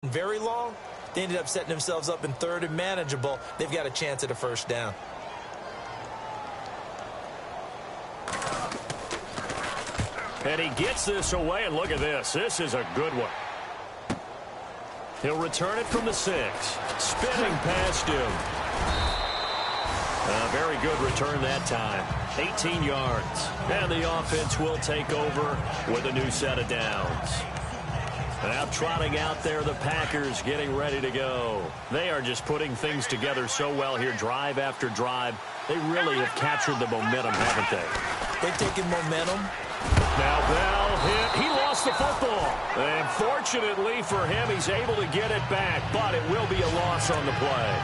very long. They ended up setting themselves up in third and manageable. They've got a chance at a first down. And he gets this away, and look at this. This is a good one. He'll return it from the 6. Spinning past him. A very good return that time. 18 yards. And the offense will take over with a new set of downs. Now trotting out there, the Packers getting ready to go. They are just putting things together so well here, drive after drive. They really have captured the momentum, haven't they? They've taken momentum. Now Bell hit. He lost the football. And fortunately for him, he's able to get it back, but it will be a loss on the play.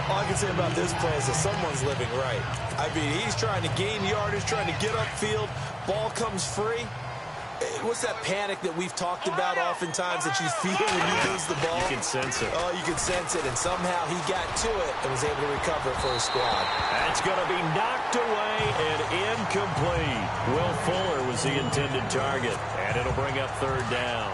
All I can say about this play is that someone's living right. I mean, he's trying to gain yardage, trying to get upfield. Ball comes free. What's that panic that we've talked about oftentimes that you feel when you lose the ball? You can sense it. Oh, you can sense it. And somehow he got to it and was able to recover it for his squad. That's going to be knocked away and incomplete. Will Fuller was the intended target. And it'll bring up third down.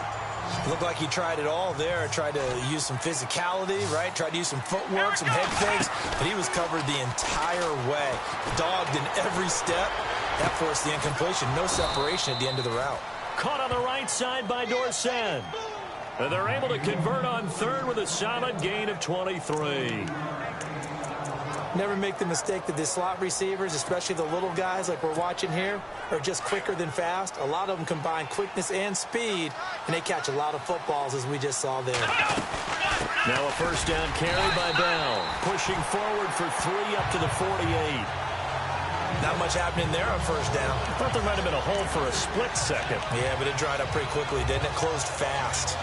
Looked like he tried it all there. Tried to use some physicality, right? Tried to use some footwork, some head fakes. But he was covered the entire way. Dogged in every step. That forced the incompletion. No separation at the end of the route. Caught on the right side by Dorsett. And they're able to convert on third with a solid gain of 23. Never make the mistake that the slot receivers, especially the little guys like we're watching here, are just quicker than fast. A lot of them combine quickness and speed, and they catch a lot of footballs, as we just saw there. Now a first down carry by Bell. Pushing forward for 3 up to the 48. Not much happening there on first down. I thought there might have been a hole for a split second. Yeah, but it dried up pretty quickly, didn't it? Closed fast.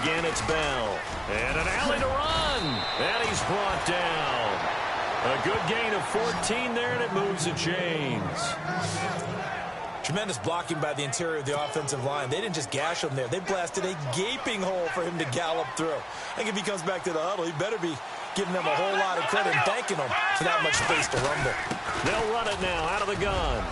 Again, it's Bell. And an alley to run. And he's brought down. A good gain of 14 there, and it moves the chains. Tremendous blocking by the interior of the offensive line. They didn't just gash him there. They blasted a gaping hole for him to gallop through. I think if he comes back to the huddle, he better be giving them a whole lot of credit and thanking them for that much space to rumble. They'll run it now out of the gun.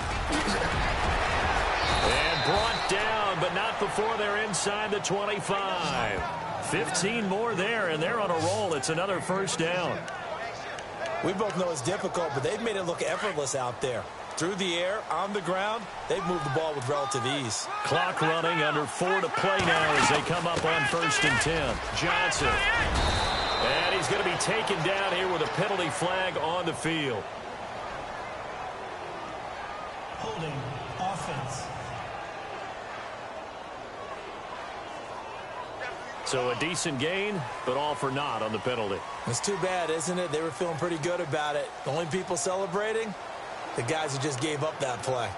And brought down, but not before they're inside the 25. 15 more there, and they're on a roll. It's another first down. We both know it's difficult, but they've made it look effortless out there. Through the air, on the ground, they've moved the ball with relative ease. Clock running, under 4 to play now as they come up on 1st and 10. Johnson. And he's going to be taken down here with a penalty flag on the field. Holding offense. So a decent gain, but all for naught on the penalty. It's too bad, isn't it? They were feeling pretty good about it. The only people celebrating, the guys who just gave up that play.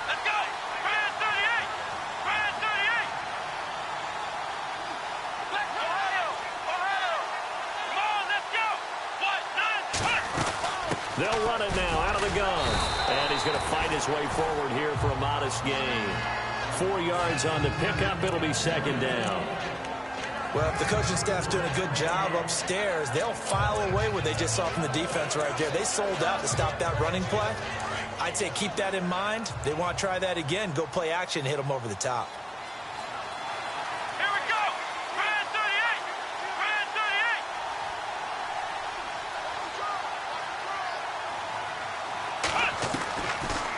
Let's go! Brand 38! Brand 38! Let's go! Ohio! Ohio! Come on, let's go! 1, 9, 10! They'll run it now out of the gun. And he's going to fight his way forward here for a modest gain. 4 yards on the pickup. It'll be second down. Well, if the coaching staff's doing a good job upstairs, they'll file away what they just saw from the defense right there. They sold out to stop that running play. I'd say keep that in mind. They want to try that again. Go play action, hit them over the top. Here we go! Brand 38! Brand 38!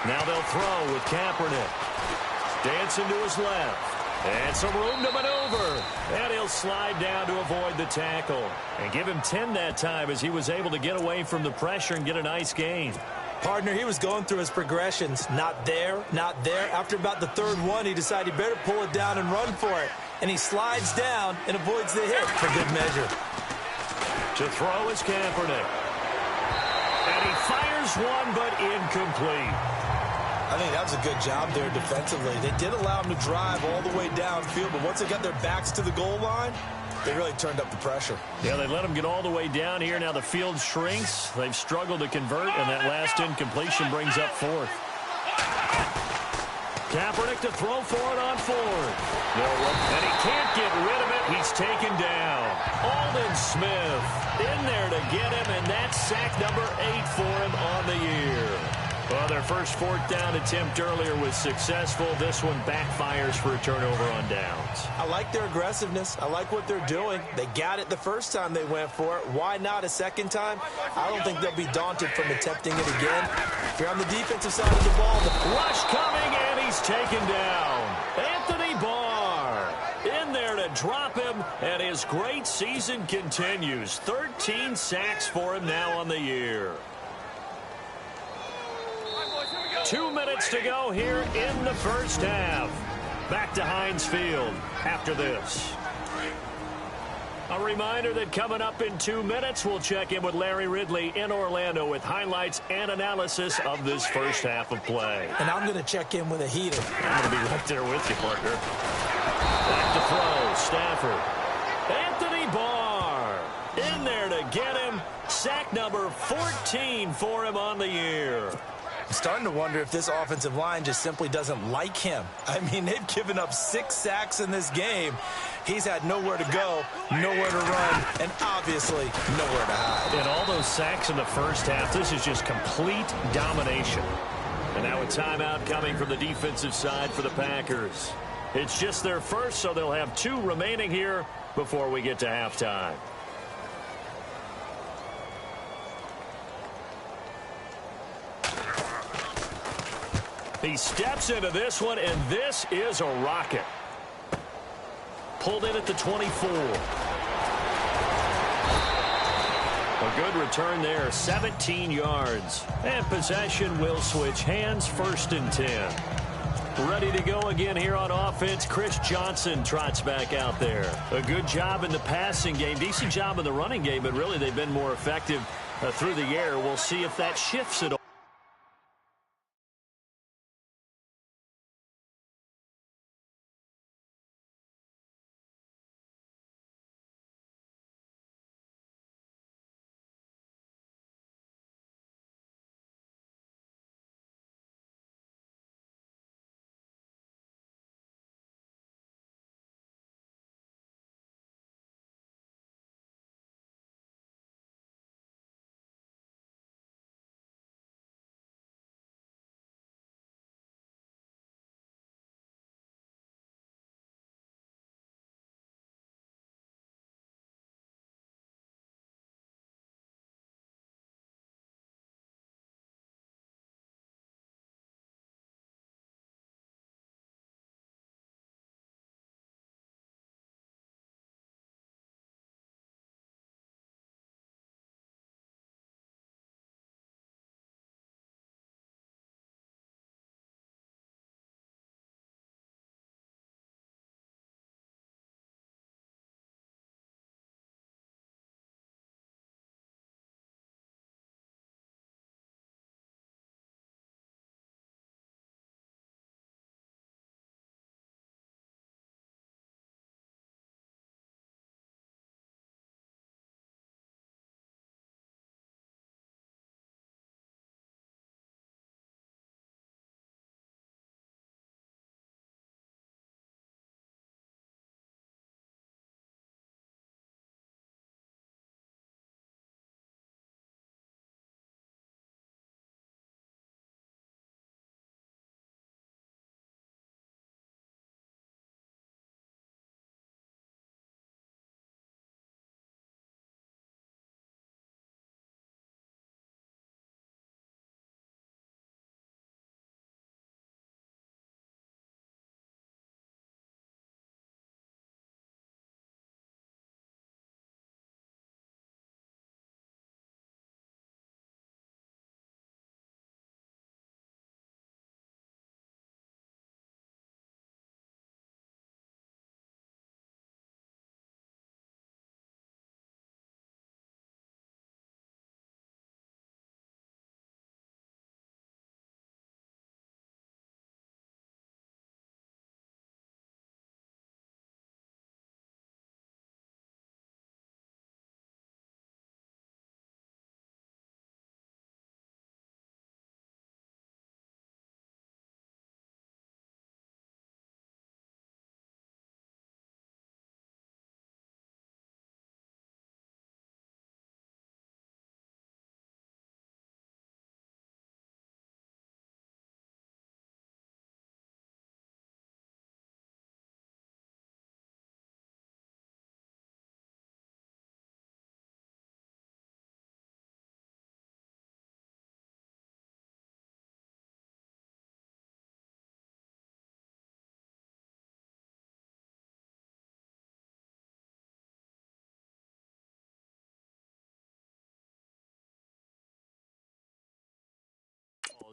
Now they'll throw with Kaepernick. Dancing to his left. And some room to maneuver. And he'll slide down to avoid the tackle. And give him 10 that time as he was able to get away from the pressure and get a nice gain. Partner, he was going through his progressions. Not there, not there. After about the third one, he decided he better pull it down and run for it. And he slides down and avoids the hit for good measure. To throw is Kaepernick. And he fires one, but incomplete. I think that was a good job there defensively. They did allow him to drive all the way downfield, but once they got their backs to the goal line, They really turned up the pressure. Yeah, they let them get all the way down here. Now the field shrinks. They've struggled to convert, and that last incompletion brings up fourth. Kaepernick to throw for it on fourth. And he can't get rid of it. He's taken down. Aldon Smith in there to get him, and that's sack number 8 for him on the year. Well, their first fourth down attempt earlier was successful. This one backfires for a turnover on downs. I like their aggressiveness. I like what they're doing. They got it the first time they went for it. Why not a second time? I don't think they'll be daunted from attempting it again. If you're on the defensive side of the ball, the rush coming, and he's taken down. Anthony Barr in there to drop him, and his great season continues. 13 sacks for him now on the year. 2 minutes to go here in the first half. Back to Heinz Field after this. A reminder that coming up in 2 minutes, we'll check in with Larry Ridley in Orlando with highlights and analysis of this first half of play. And I'm going to check in with a heater. I'm going to be right there with you, partner. Back to throw, Stafford. Anthony Barr in there to get him. Sack number 14 for him on the year. I'm starting to wonder if this offensive line just simply doesn't like him. I mean, they've given up 6 sacks in this game. He's had nowhere to go, nowhere to run, and obviously nowhere to hide. And all those sacks in the first half, this is just complete domination. And now a timeout coming from the defensive side for the Packers. It's just their first, so they'll have 2 remaining here before we get to halftime. He steps into this one, and this is a rocket. Pulled in at the 24. A good return there, 17 yards. And possession will switch hands, 1st and 10. Ready to go again here on offense. Chris Johnson trots back out there. A good job in the passing game, decent job in the running game, but really they've been more effective through the air. We'll see if that shifts at all.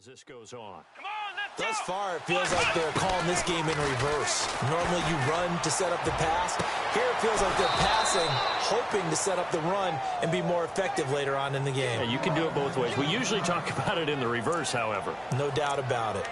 as this goes on. Come on, let's Thus go. far, it feels like they're calling this game in reverse. Normally you run to set up the pass. Here it feels like they're passing, hoping to set up the run and be more effective later on in the game. Yeah, you can do it both ways. We usually talk about it in the reverse, however. No doubt about it.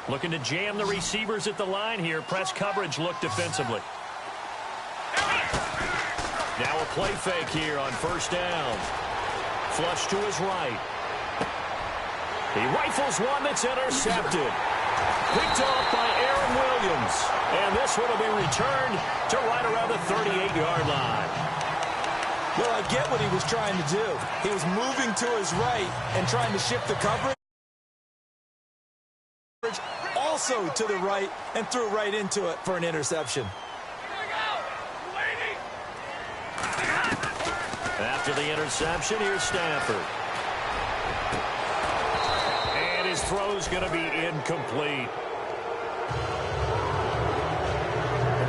Looking to jam the receivers at the line here. Press coverage look defensively. Now a play fake here on first down. Flush to his right. He rifles one that's intercepted. Picked off by Aaron Williams. And this one will be returned to right around the 38-yard line. Well, I get what he was trying to do. He was moving to his right and trying to shift the coverage. Also to the right and threw right into it for an interception. After the interception, here's Stafford. And his throw's going to be incomplete.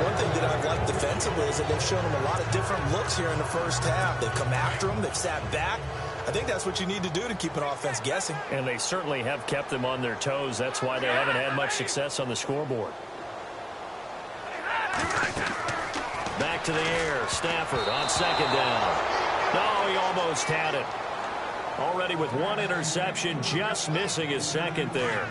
One thing that I've liked defensively is that they've shown him a lot of different looks here in the first half. They've come after him. They've sat back. I think that's what you need to do to keep an offense guessing. And they certainly have kept them on their toes. That's why they haven't had much success on the scoreboard. Back to the air. Stafford on second down. No, he almost had it. Already with one interception, just missing his second there.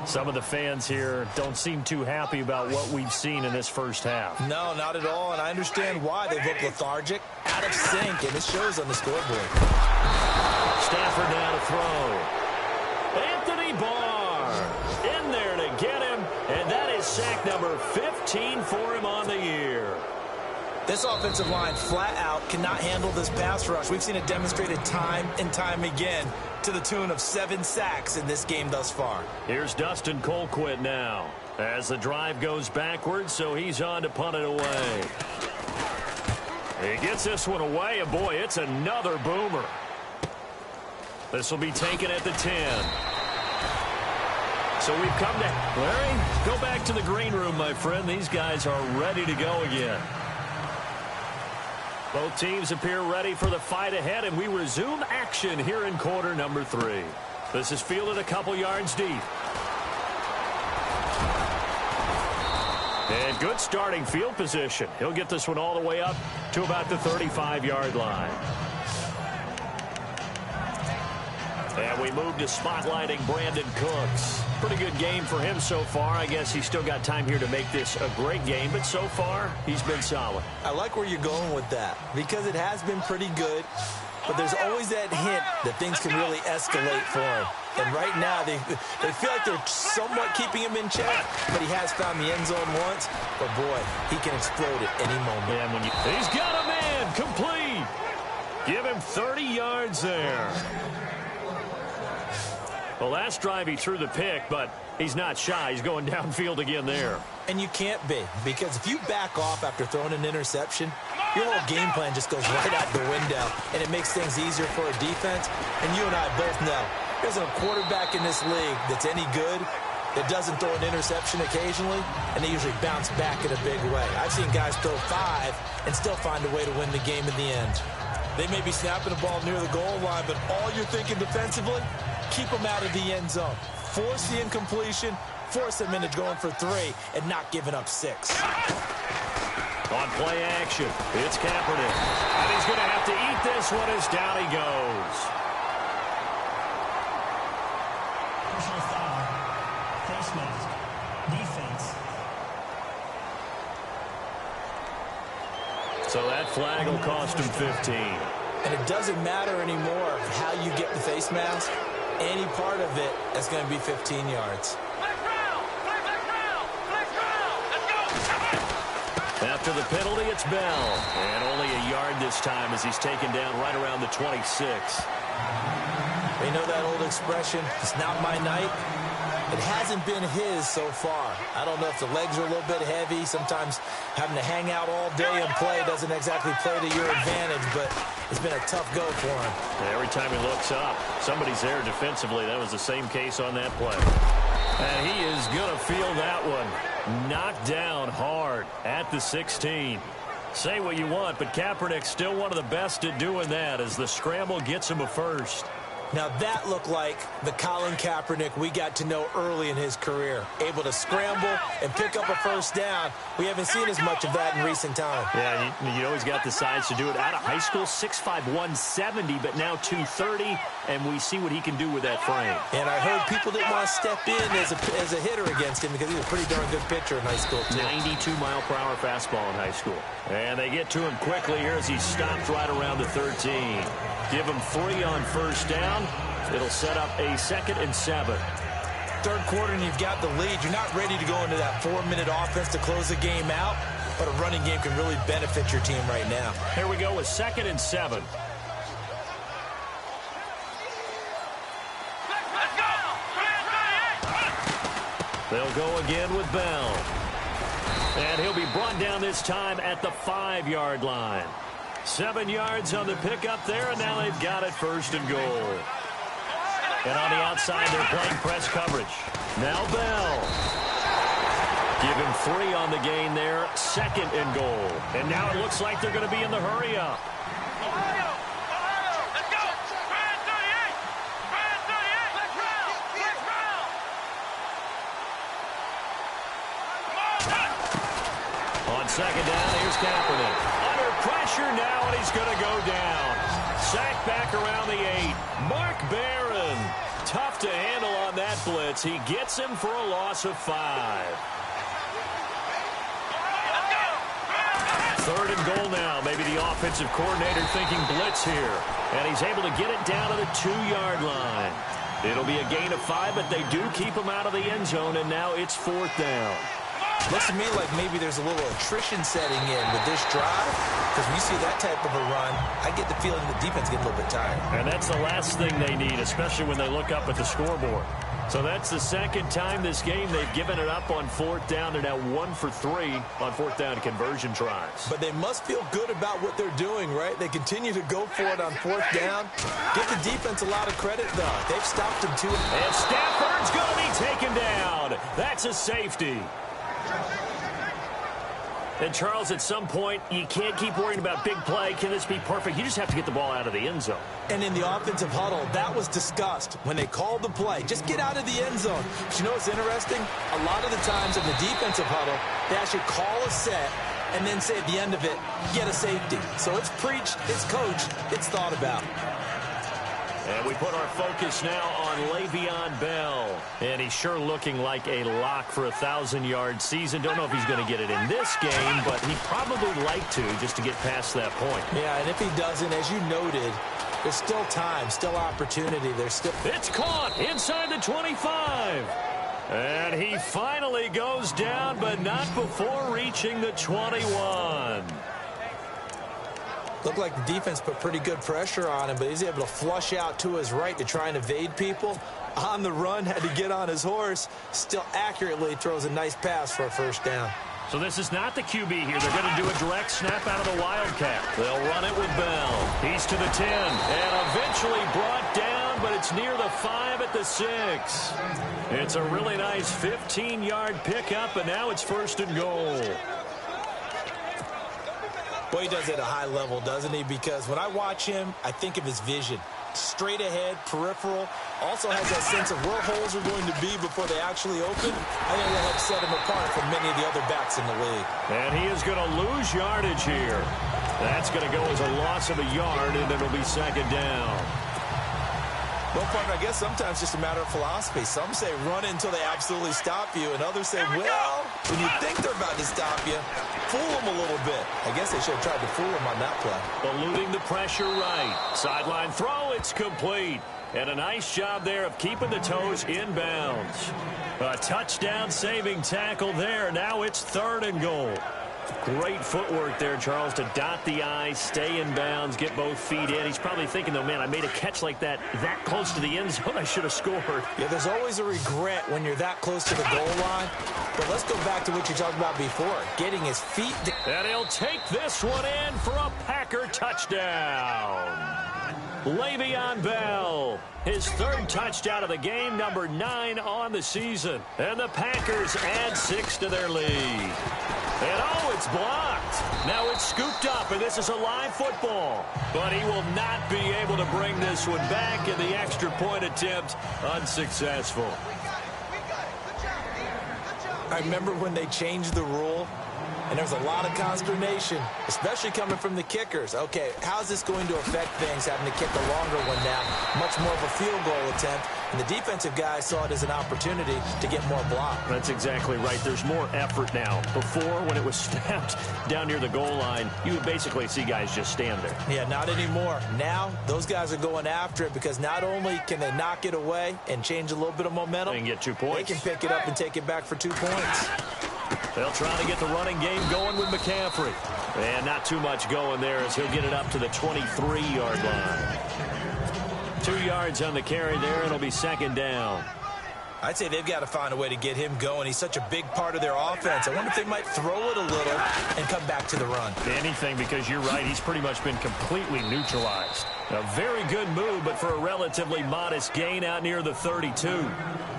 Some of the fans here don't seem too happy about what we've seen in this first half. No, not at all, and I understand why. They look lethargic, out of sync, and it shows on the scoreboard. Stafford now to throw. Anthony Barr in there to get him, and that is sack number 15 for him on the year. This offensive line flat out cannot handle this pass rush. We've seen it demonstrated time and time again to the tune of 7 sacks in this game thus far. Here's Dustin Colquitt now as the drive goes backwards, so he's on to punt it away. He gets this one away, and boy, it's another boomer. This will be taken at the 10. So we've come to... Larry, go back to the green room, my friend. These guys are ready to go again. Both teams appear ready for the fight ahead, and we resume action here in quarter number 3. This is fielded a couple yards deep. And good starting field position. He'll get this one all the way up to about the 35-yard line. And we move to spotlighting Brandon Cooks. Pretty good game for him so far. I guess he's still got time here to make this a great game, but so far, he's been solid. I like where you're going with that because it has been pretty good, but there's always that hint that things can really escalate for him. And right now, they feel like they're somewhat keeping him in check, but he has found the end zone once. But, boy, he can explode at any moment. And he's got a man complete. Give him 30 yards there. Well, last drive he threw the pick, but he's not shy. He's going downfield again there. And you can't be, because if you back off after throwing an interception, your whole game plan just goes right out the window, and it makes things easier for a defense. And you and I both know there's a quarterback in this league that's any good that doesn't throw an interception occasionally, and they usually bounce back in a big way. I've seen guys throw 5 and still find a way to win the game in the end. They may be snapping the ball near the goal line, but all you're thinking defensively, keep them out of the end zone. Force the incompletion, force them into going for 3, and not giving up 6. On play action, it's Kaepernick. And he's going to have to eat this one as down he goes. Personal foul. Face mask. Defense. So that flag will cost him 15. And it doesn't matter anymore how you get the face mask. Any part of it is going to be 15 yards. After the penalty, it's Bell. And only a yard this time as he's taken down right around the 26. You know that old expression, it's not my night? It hasn't been his so far. I don't know if the legs are a little bit heavy. Sometimes having to hang out all day and play doesn't exactly play to your advantage, but it's been a tough go for him. Every time he looks up, somebody's there defensively. That was the same case on that play. And he is going to feel that one. Knocked down hard at the 16. Say what you want, but Kaepernick's still one of the best at doing that as the scramble gets him a first. Now that looked like the Colin Kaepernick we got to know early in his career. Able to scramble and pick up a first down. We haven't seen as much of that in recent time. Yeah, you know he's got the size to do it. Out of high school, 6'5", 170, but now 230, and we see what he can do with that frame. And I heard people didn't want to step in as a hitter against him because he's a pretty darn good pitcher in high school, too. 92-mile-per-hour fastball in high school. And they get to him quickly here as he stopped right around the 13. Give him 3 on first down. It'll set up a 2nd and 7. Third quarter and you've got the lead. You're not ready to go into that 4-minute offense to close the game out, but a running game can really benefit your team right now. Here we go with 2nd and 7. Let's go! They'll go again with Bell. And he'll be brought down this time at the 5-yard line. 7 yards on the pickup there, and now they've got it 1st and goal. And on the outside, they're playing press coverage. Now Bell. Give him 3 on the gain there, 2nd and goal. And now it looks like they're going to be in the hurry-up. Let's go! 38! 38! Let's round! Let's round! On 2nd down, here's Kaepernick. Under pressure now, and he's going to go down. Sacked back around the 8. Mark Barron. Tough to handle on that blitz. He gets him for a loss of 5. 3rd and goal now. Maybe the offensive coordinator thinking blitz here. And he's able to get it down to the 2-yard line. It'll be a gain of 5, but they do keep him out of the end zone, and now it's 4th down. Looks to me like maybe there's a little attrition setting in with this drive, because when you see that type of a run, I get the feeling the defense gets a little bit tired. And that's the last thing they need, especially when they look up at the scoreboard. So that's the 2nd time this game they've given it up on 4th down. They're now 1 for 3 on 4th down conversion tries. But they must feel good about what they're doing, right? They continue to go for it on 4th down. Give the defense a lot of credit, though. They've stopped him, too. And Stafford's going to be taken down. That's a safety. And, Charles, at some point, you can't keep worrying about big play. Can this be perfect? You just have to get the ball out of the end zone. And in the offensive huddle, that was discussed when they called the play. Just get out of the end zone. But you know what's interesting? A lot of the times in the defensive huddle, they actually call a set and then say at the end of it, get a safety. So it's preached, it's coached, it's thought about. And we put our focus now on Le'Veon Bell. And he's sure looking like a lock for a 1,000-yard season. Don't know if he's going to get it in this game, but he'd probably like to just to get past that point. Yeah, and if he doesn't, as you noted, there's still time, still opportunity. There's still... It's caught inside the 25. And he finally goes down, but not before reaching the 21. Looked like the defense put pretty good pressure on him, but he's able to flush out to his right to try and evade people. On the run, had to get on his horse. Still accurately throws a nice pass for a 1st down. So this is not the QB here. They're going to do a direct snap out of the Wildcat. They'll run it with Bell. He's to the 10 and eventually brought down, but it's near the 5 at the 6. It's a really nice 15-yard pickup, and now it's 1st and goal. Boy, he does it at a high level, doesn't he? Because when I watch him, I think of his vision. Straight ahead, peripheral. Also has that sense of where holes are going to be before they actually open. I think that helps set him apart from many of the other backs in the league. And he is going to lose yardage here. That's going to go as a loss of a yard, and it'll be 2nd down. Well, partner, I guess sometimes it's just a matter of philosophy. Some say run until they absolutely stop you, and others say, well, when you think they're about to stop you, fool them a little bit. I guess they should have tried to fool him on that play. Eluding the pressure right. Sideline throw, it's complete. And a nice job there of keeping the toes in bounds. A touchdown saving tackle there. Now it's 3rd and goal. Great footwork there, Charles, to dot the I, stay in bounds, get both feet in. He's probably thinking, though, man, I made a catch like that close to the end zone. I should have scored. Yeah, there's always a regret when you're that close to the goal line. But let's go back to what you talked about before, getting his feet. And he'll take this one in for a Packer touchdown. Le'Veon Bell, his third touchdown of the game, number 9 on the season. And the Packers add 6 to their lead. And oh, it's blocked. Now it's scooped up, and this is a live football. But he will not be able to bring this one back, and the extra point attempt unsuccessful. I remember when they changed the rule, and there was a lot of consternation, especially coming from the kickers. Okay, how's this going to affect things, having to kick a longer one now? Much more of a field goal attempt. And the defensive guys saw it as an opportunity to get more block. That's exactly right. There's more effort now. Before, when it was snapped down near the goal line, you would basically see guys just stand there. Yeah, not anymore. Now, those guys are going after it because not only can they knock it away and change a little bit of momentum, they can get 2 points. They can pick it up and take it back for 2 points. They'll try to get the running game going with McCaffrey. And not too much going there as he'll get it up to the 23-yard line. 2 yards on the carry there. It'll be second down. I'd say they've got to find a way to get him going. He's such a big part of their offense. I wonder if they might throw it a little and come back to the run. Anything, because you're right. He's pretty much been completely neutralized. A very good move, but for a relatively modest gain out near the 32.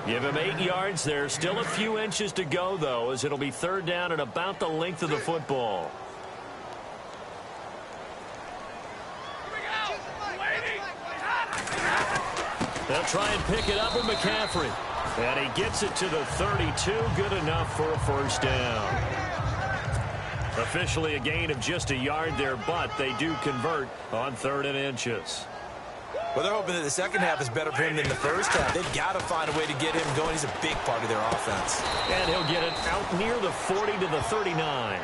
Give him 8 yards there. Still a few inches to go, though, as it'll be third down and about the length of the football. They'll try and pick it up with McCaffrey. And he gets it to the 32. Good enough for a first down. Officially a gain of just a yard there, but they do convert on 3rd and inches. Well, they're hoping that the second half is better for him than the first half. They've got to find a way to get him going. He's a big part of their offense. And he'll get it out near the 40 to the 39.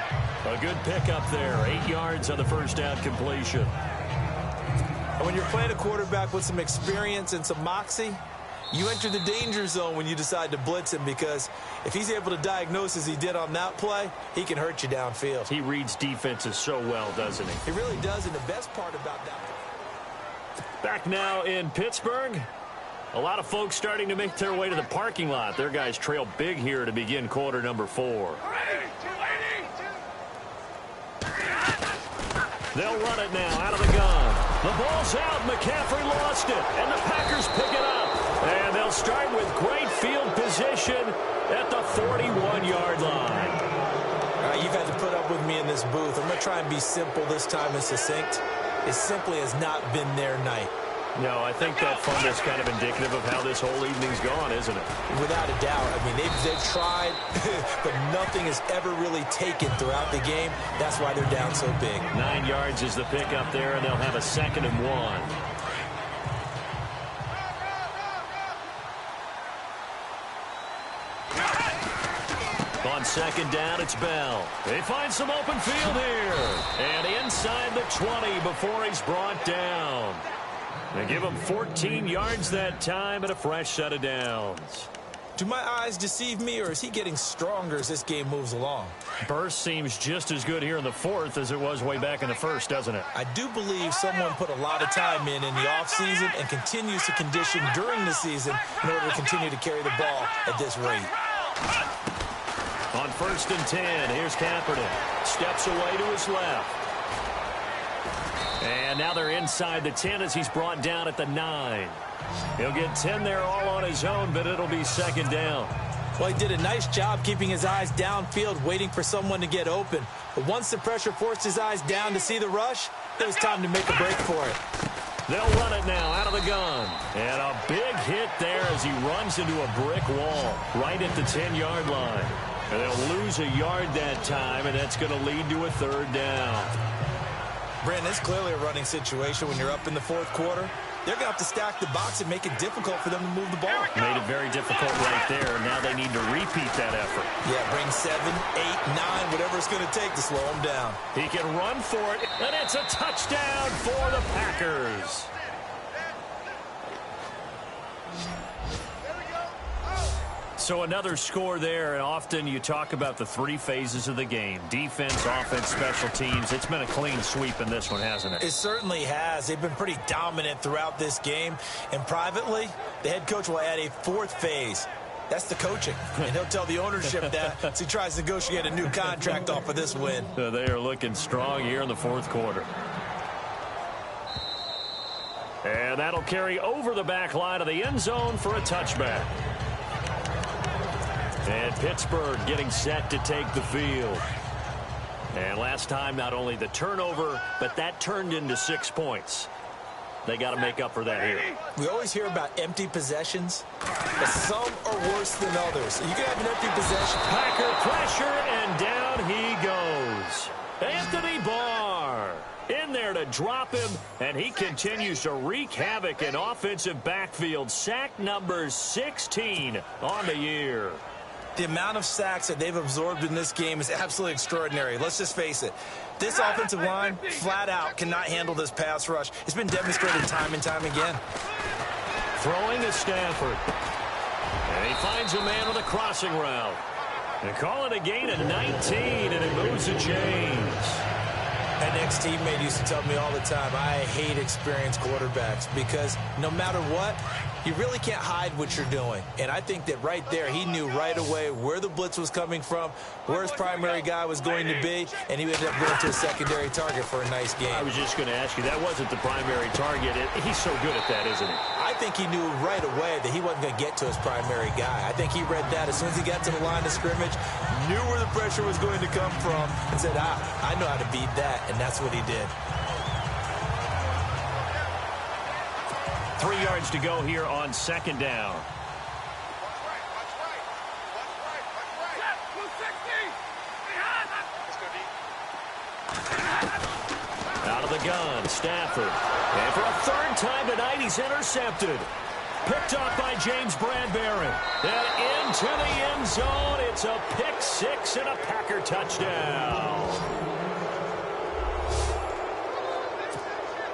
A good pickup there. 8 yards on the first down completion. And when you're playing a quarterback with some experience and some moxie, you enter the danger zone when you decide to blitz him, because if he's able to diagnose as he did on that play, he can hurt you downfield. He reads defenses so well, doesn't he? He really does, and the best part about that. Back now in Pittsburgh. A lot of folks starting to make their way to the parking lot. Their guys trail big here to begin quarter number 4. They'll run it now out of the gun. The ball's out. McCaffrey lost it. And the Packers pick it up. And they'll start with great field position at the 41-yard line. All right, you've had to put up with me in this booth. I'm going to try and be simple this time and succinct. It simply has not been their night. No, I think that fumble's kind of indicative of how this whole evening's gone, isn't it? Without a doubt. I mean, they've tried, but nothing has ever really taken throughout the game. That's why they're down so big. 9 yards is the pickup there, and they'll have a 2nd and 1. On second down, it's Bell. They find some open field here. And inside the 20 before he's brought down. They give him 14 yards that time and a fresh set of downs. Do my eyes deceive me, or is he getting stronger as this game moves along? Burst seems just as good here in the 4th as it was way back in the 1st, doesn't it? I do believe someone put a lot of time in the offseason and continues to condition during the season in order to continue to carry the ball at this rate. On 1st and 10, here's Kaepernick. Steps away to his left. And now they're inside the 10 as he's brought down at the 9. He'll get 10 there all on his own, but it'll be second down. Well, he did a nice job keeping his eyes downfield, waiting for someone to get open. But once the pressure forced his eyes down to see the rush, it was time to make a break for it. They'll run it now out of the gun. And a big hit there as he runs into a brick wall right at the 10-yard line. And they'll lose a yard that time, and that's going to lead to a 3rd down. Brandon, it's clearly a running situation when you're up in the 4th quarter. They're going to have to stack the box and make it difficult for them to move the ball. Made it very difficult right there. Now they need to repeat that effort. Yeah, bring 7, 8, 9, whatever it's going to take to slow them down. He can run for it, and it's a touchdown for the So another score there, and often you talk about the three phases of the game. Defense, offense, special teams. It's been a clean sweep in this one, hasn't it? It certainly has. They've been pretty dominant throughout this game. And privately, the head coach will add a fourth phase. That's the coaching. And he'll tell the ownership that as he tries to negotiate a new contract off of this win. So they are looking strong here in the fourth quarter. And that'll carry over the back line of the end zone for a touchback. And Pittsburgh getting set to take the field. And last time, not only the turnover, but that turned into 6 points. They got to make up for that here. We always hear about empty possessions, but some are worse than others. You can have an empty possession. Packer pressure, and down he goes. Anthony Barr in there to drop him, and he continues to wreak havoc in offensive backfield. Sack number 16 on the year. The amount of sacks that they've absorbed in this game is absolutely extraordinary. Let's just face it. This offensive line, flat out, cannot handle this pass rush. It's been demonstrated time and time again. Throwing to Stafford. And he finds a man with a crossing route. And call it a gain of 19, and it moves the chains. An ex-teammate used to tell me all the time, I hate experienced quarterbacks because no matter what, you really can't hide what you're doing. And I think that right there, he knew right away where the blitz was coming from, where his primary guy was going to be, and he ended up going to a secondary target for a nice game. I was just going to ask you, that wasn't the primary target. He's so good at that, isn't he? I think he knew right away that he wasn't going to get to his primary guy. I think he read that as soon as he got to the line of scrimmage, knew where the pressure was going to come from, and said, I know how to beat that, and that's what he did. 3 yards to go here on second down. Out of the gun, Stafford. And for a third time tonight, he's intercepted. Picked off by James Bradbury. And into the end zone. It's a pick six and a Packer touchdown.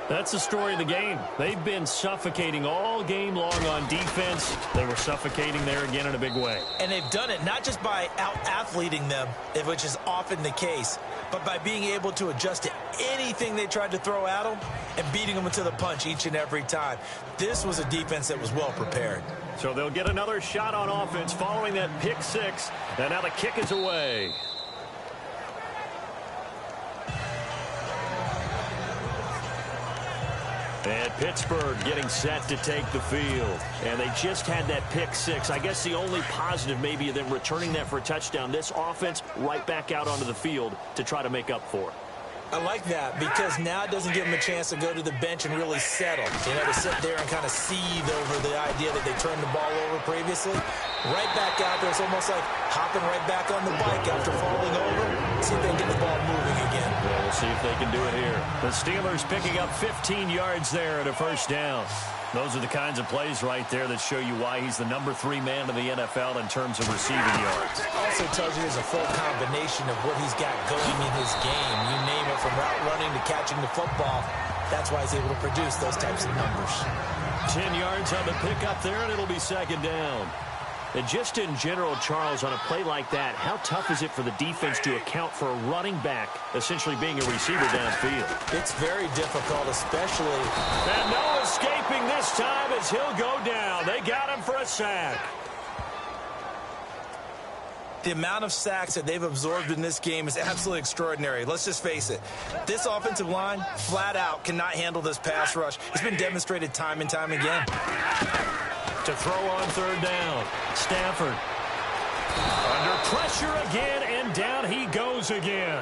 That's the story of the game. They've been suffocating all game long on defense. They were suffocating there again in a big way. And they've done it not just by out-athleting them, which is often the case, but by being able to adjust to anything they tried to throw at them and beating them into the punch each and every time. This was a defense that was well prepared. So they'll get another shot on offense following that pick six. And now the kick is away. And Pittsburgh getting set to take the field. And they just had that pick six. I guess the only positive maybe of them returning that for a touchdown. This offense right back out onto the field to try to make up for it. I like that because now it doesn't give them a chance to go to the bench and really settle. You know, to sit there and kind of seethe over the idea that they turned the ball over previously. Right back out there. It's almost like hopping right back on the bike after falling over. See if they can get the ball moving again. Yeah, we'll see if they can do it here. The Steelers picking up 15 yards there at a first down. Those are the kinds of plays right there that show you why he's the number 3 man in the NFL in terms of receiving yards. Also tells you there's a full combination of what he's got going in his game. You name it, from route running to catching the football. That's why he's able to produce those types of numbers. 10 yards on the pickup there, and it'll be second down. And just in general, Charles, on a play like that, how tough is it for the defense to account for a running back essentially being a receiver downfield? It's very difficult, especially... And no escaping this time as he'll go down. They got him for a sack. The amount of sacks that they've absorbed in this game is absolutely extraordinary. Let's just face it. This offensive line, flat out, cannot handle this pass rush. It's been demonstrated time and time again. To throw on third down, Stafford. Under pressure again, and down he goes again.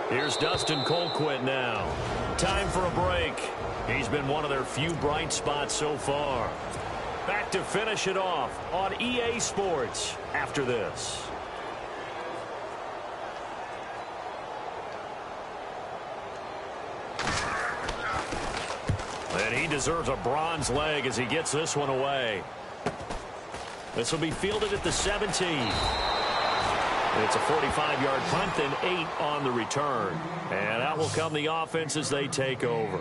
Here's Dustin Colquitt now. Time for a break. He's been one of their few bright spots so far. Back to finish it off on EA Sports after this. And he deserves a bronze leg as he gets this one away. This will be fielded at the 17. It's a 45-yard punt, then 8 on the return. And out will come the offense as they take over.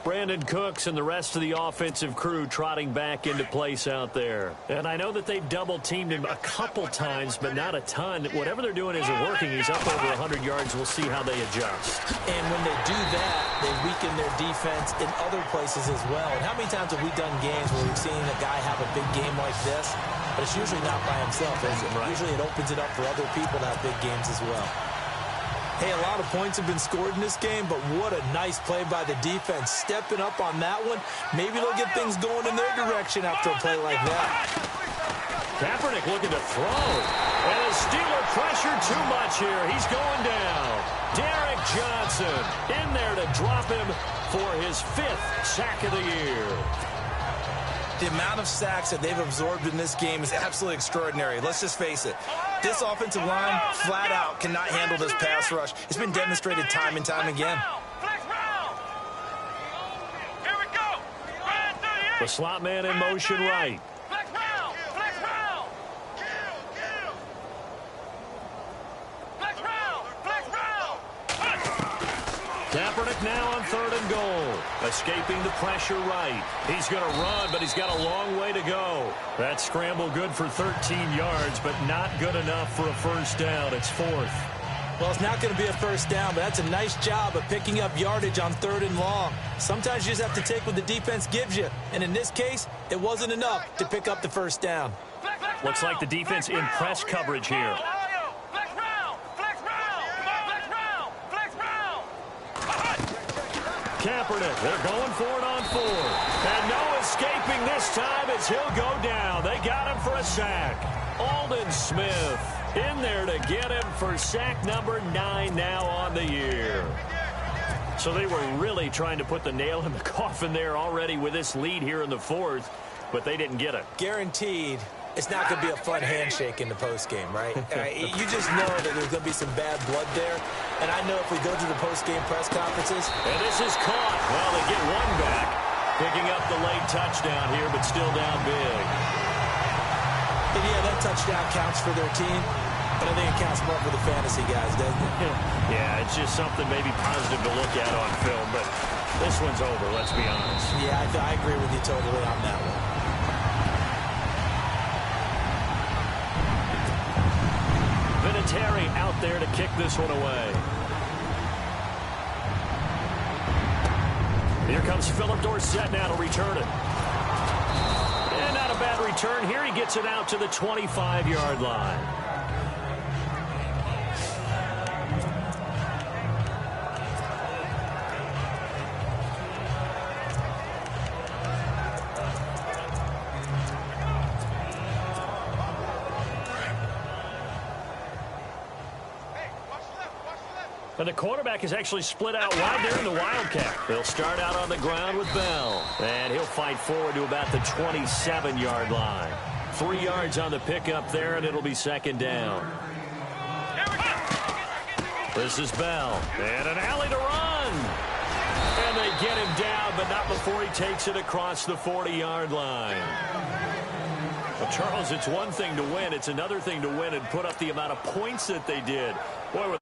Brandon Cooks and the rest of the offensive crew trotting back into place out there. And I know that they've double-teamed him a couple times, but not a ton. Whatever they're doing isn't working. He's up over 100 yards. We'll see how they adjust. And when they do that, they weaken their defense in other places as well. And how many times have we done games where we've seen a guy have a big game like this? But it's usually not by himself, is it? Right. Usually it opens it up for other people to have big games as well. Hey, a lot of points have been scored in this game, but what a nice play by the defense. Stepping up on that one, maybe they'll get things going in their direction after a play like that. Kaepernick looking to throw. And the Steeler pressure too much here. He's going down. Derek Johnson in there to drop him for his 5th sack of the year. The amount of sacks that they've absorbed in this game is absolutely extraordinary. Let's just face it. This offensive line, flat out, cannot handle this pass rush. It's been demonstrated time and time again. The slot man in motion right. Kaepernick now on 3rd and goal. Escaping the pressure right. He's going to run, but he's got a long way to go. That scramble good for 13 yards, but not good enough for a first down. It's 4th. Well, it's not going to be a first down, but that's a nice job of picking up yardage on 3rd and long. Sometimes you just have to take what the defense gives you. And in this case, it wasn't enough to pick up the first down. Looks like the defense in press coverage here. Kaepernick, they're going for it on 4th. And no escaping this time as he'll go down. They got him for a sack. Aldon Smith in there to get him for sack number 9 now on the year. So they were really trying to put the nail in the coffin there already with this lead here in the 4th, but they didn't get it. Guaranteed. It's not going to be a fun handshake in the postgame, right? You just know that there's going to be some bad blood there. And I know if we go to the postgame press conferences. And this is caught. Well, they get one back. Picking up the late touchdown here, but still down big. And yeah, that touchdown counts for their team. But I think it counts more for the fantasy guys, doesn't it? Yeah, it's just something maybe positive to look at on film. But this one's over, let's be honest. Yeah, I agree with you totally on that one. Vinatieri out there to kick this one away. Here comes Philip Dorsett now to return it. And not a bad return. Here he gets it out to the 25-yard line. And the quarterback is actually split out wide there in the Wildcat. They'll start out on the ground with Bell. And he'll fight forward to about the 27-yard line. 3 yards on the pickup there, and it'll be 2nd down. This is Bell. And an alley to run. And they get him down, but not before he takes it across the 40-yard line. Well, Charles, it's one thing to win. It's another thing to win and put up the amount of points that they did. Boy, with